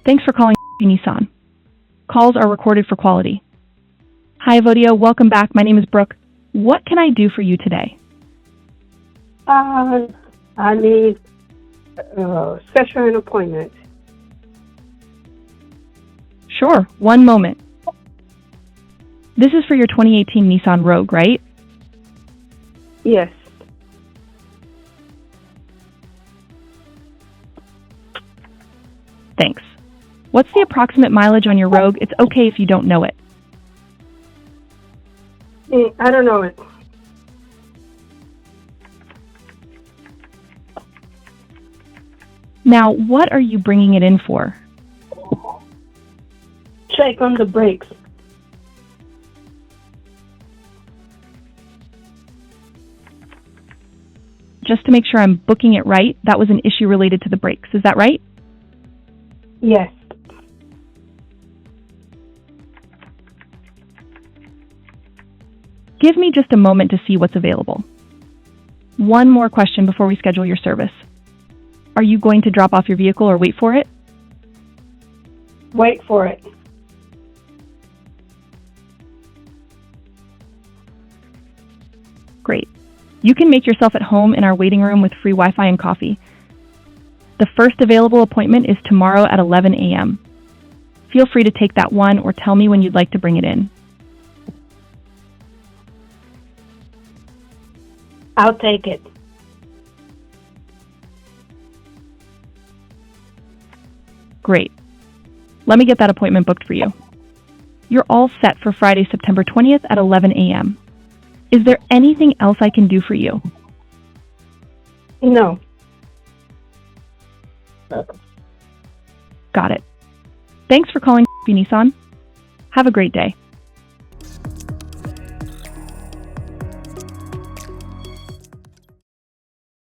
Thanks for calling Nissan. Calls are recorded for quality. Hi, Vodio. Welcome back. My name is Brooke. What can I do for you today? I need schedule an appointment. Sure. One moment. This is for your 2018 Nissan Rogue, right? Yes. Thanks. What's the approximate mileage on your Rogue? It's okay if you don't know it. I don't know it. Now, what are you bringing it in for? Check on the brakes. Just to make sure I'm booking it right, that was an issue related to the brakes. Is that right? Yes. Give me just a moment to see what's available. One more question before we schedule your service. Are you going to drop off your vehicle or wait for it? Wait for it. Great. You can make yourself at home in our waiting room with free Wi-Fi and coffee. The first available appointment is tomorrow at 11 a.m. Feel free to take that one or tell me when you'd like to bring it in. I'll take it. Great. Let me get that appointment booked for you. You're all set for Friday, September 20th at 11 a.m. Is there anything else I can do for you? No. Got it. Thanks for calling Nissan. Have a great day.